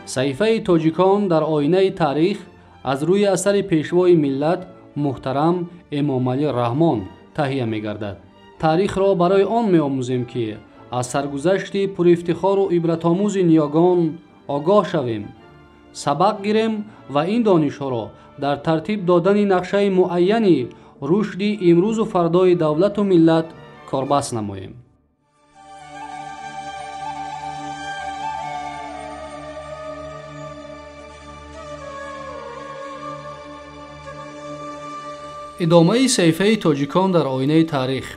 صحیفه تاجیکان در آینه تاریخ از روی اثر پیشوای ملت محترم امام علی رحمان تهیه می گردد. تاریخ را برای آن می آموزیم که از سرگذشت پر افتخار و عبرت آموز نیاگان آگاه شویم، سبق گیریم و این دانش ها را در ترتیب دادن نقشه معینی رشد امروز و فردای دولت و ملت کاربست نماییم. ادامه صحیفه تاجیکان در آینه تاریخ.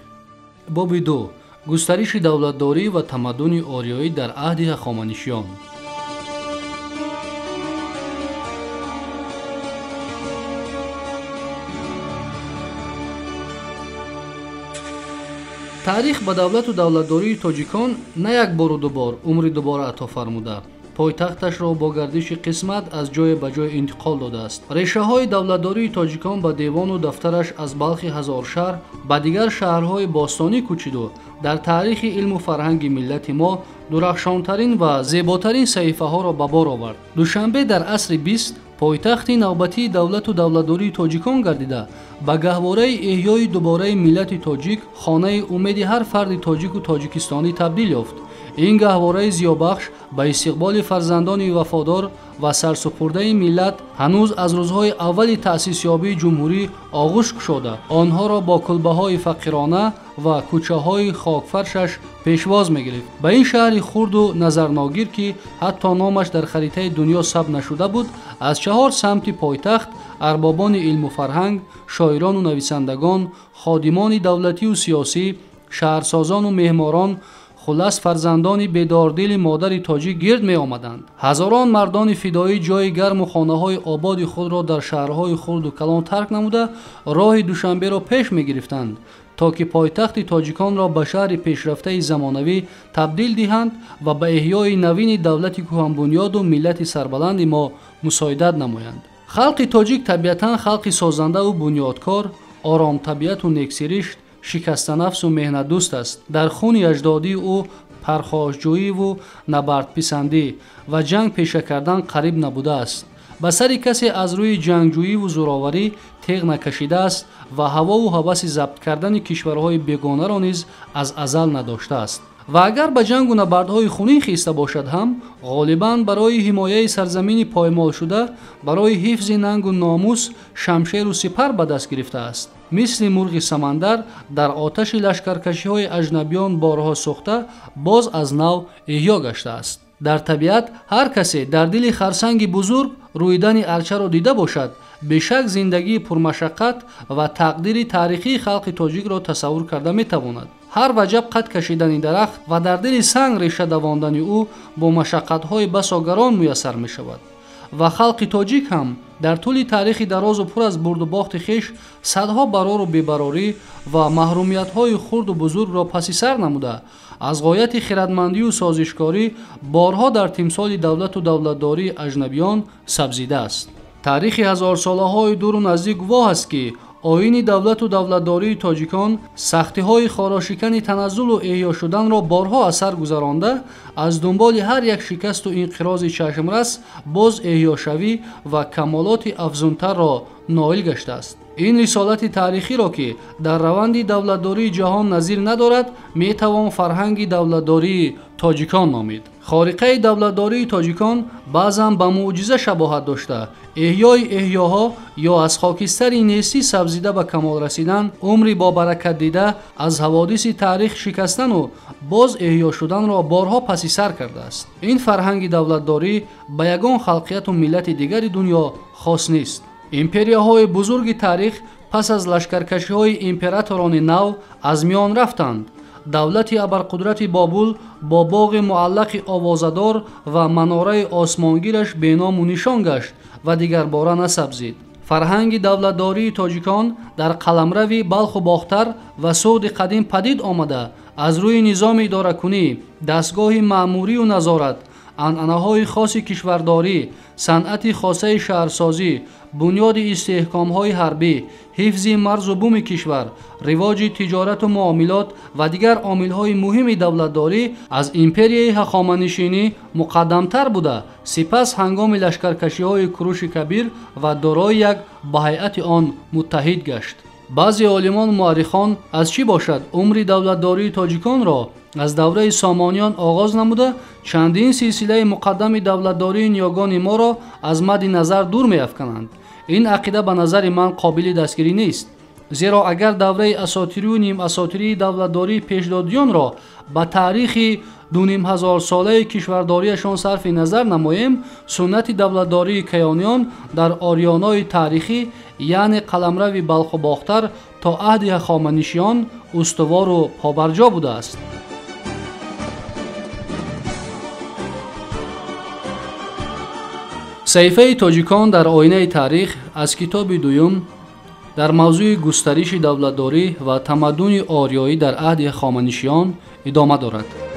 باب 2. گسترش دولتداری و تمدن آریایی در عهد هخامنشیان. تاریخ به دولت و دولتداری تاجیکان نه یک بار و دو بار عمر دوباره عطا فرموده، پایتختش را با گردش قسمت از جای به جای انتقال داده است. ریشه های دولتداری تاجیکان به دیوان و دفترش از بلخ هزار شهر به دیگر شهرهای باستانی کوچید و در تاریخ علم و فرهنگ ملت ما درخشانترین و زیباترین صحیفه ها را به بار آورد. دوشنبه در عصر 20 پایتخت نوبتی دولت و دولتداری تاجیکان گردیده به گهواره احیای دوباره ملت تاجیک خانه امید هر فرد تاجیک و تاجیکستانی تبدیل یافت. این گهواره زیابخش به استقبال فرزندان وفادار و سرسپرده ملت هنوز از روزهای اول تأسیس یابی جمهوری آغوش گشوده آنها را با کلبه‌های فقیرانه و کوچه‌های خاکفرشش پیشواز می‌گرفت. به این شهر خرد و نظرناگیر که حتی نامش در خریطه دنیا ثبت نشده بود، از 4 سمت پایتخت اربابان علم و فرهنگ، شاعران و نویسندگان، خادمان دولتی و سیاسی، شهرسازان و معماران، خلاص فرزندان بیداردل مادر تاجیک گرد می آمدند. هزاران مردان فدایی جای گرم و خانه‌های آباد خود را در شهرهای خرد و کلان ترک نموده راه دوشنبه را پیش می گرفتند تا که پایتخت تاجیکان را به شهر پیشرفته زمانوی تبدیل دهند و به احیای نوین دولت کهن بنیاد و ملت سربلند ما مساعدت نمایند. خلق تاجیک طبیعتاً خلق سازنده و بنیادکار، آرام طبیعت و نیکسرشت، شکست نفس و مهنت دوست است. در خون اجدادی او پرخاشجویی و نبرد پسندی و جنگ پیشه کردن قریب نبوده است. به سر کسی از روی جنگجویی و زوراوری تیغ نکشیده است و هوا و هوس ضبط کردن کشورهای بیگانه را نیز از ازل نداشته است. و اگر به جنگ و نبردهای خونین خیسته باشد هم غالباً برای حمایه سرزمین پایمال شده برای حفظ ننگ و ناموس شمشیر و سپر به دست گرفته است. مثل مرغ سمندر در آتش لشکرکشی‌های اجنبیان بارها سوخته باز از نو احیا گشته است. در طبیعت هر کسی در دل خرسنگ بزرگ رویدن ارچه را دیده باشد بیشک زندگی پرمشقت و تقدیر تاریخی خلق تاجیک را تصور کرده میتواند. هر وجب قد کشیدن درخت و در دل سنگ ریشه دواندن او با مشقت‌های بسا گران میسر می شود و خلق تاجیک هم در طول تاریخ دراز و پر از برد و باخت خیش صدها برار و بیبراری و محرومیت‌های خرد و بزرگ را پس سر نموده از غایت خردمندی و سازشکاری بارها در تمثال دولت و دولتداری اجنبیان سبزیده است. تاریخ هزار ساله‌های دور و نزدیک گواه است که آیین دولت و دولتداری تاجیکان سختی‌های خاراشکن تنزل و احیا شدن را بارها اثر گذرانده از دنبال هر یک شکست و انقراض چشمرس باز احیا شوی و کمالات افزونتر را نائل گشته است. این رسالت تاریخی را که در روند دولتداری جهان نظیر ندارد میتوان فرهنگ دولتداری تاجیکان نامید. خارقه دولتداری تاجیکان بعضاً به معجزه شباهت داشته. احیای احیاها یا از خاکستر نیستی سبزیده به کمال رسیدن عمری با برکت دیده از حوادث تاریخ شکستن و باز احیا شدن را بارها پس سر کرده است. این فرهنگ دولتداری به یگان خلقیت و ملت دیگر دنیا خاص نیست. امپریاهای بزرگ تاریخ پس از لشکرکشی‌های امپراتوران نو از میان رفتند. دولت ابرقدرت بابل با باغ معلق آوازدار و مناره آسمانگیرش بینام و نشان گشت و دیگر باره نسبزید. فرهنگ دولتداری تاجیکان در قلمرو بلخ و باختر و سعود قدیم پدید آمده از روی نظام اداره کنی، دستگاه مأموری و نظارت، عنعنه‌های خاص کشورداری، صنعت خاصه شهرسازی، бунёди истеҳкомҳои ҳарбӣ, ҳифзи марзу буми кишвар, ривоҷи тиҷорату муомилот ва дигар омилҳои муҳими давлатдорӣ аз империяи ҳахоманишинӣ муқаддамтар буда, сипас ҳангоми лашкаркашиҳои Куруши Кабир ва дорои як ба ҳайати он муттаҳид гашт. баъзе олимон муаррихон аз чӣ бошад умри давлатдории тоҷиконро аз давраи Сомониён оғоз намуда чандин силсилаи муқаддами давлатдории ниёгони моро аз мадди назар дур меафкананд. ин ақида ба назари ман қобили дастгирӣ нест. зеро агар давраи асотирию нимасотирии давлатдории пешдодиёнро ба таърихи 2500 солаи кишвардориашон сарфи назар намоем, суннати давлатдории кайёниён дар орёнои таърихӣ, яъне қаламрави Балху Бохтар то аҳди ҳахоманишиён устувору побарҷо будааст. саҳифаи тоҷикон дар оинаи таърих аз китоби дуюм дар мавзӯи густариши давлатдорӣ ва тамаддуни орёӣ дар аҳди ҳахоманишиён идома дорад.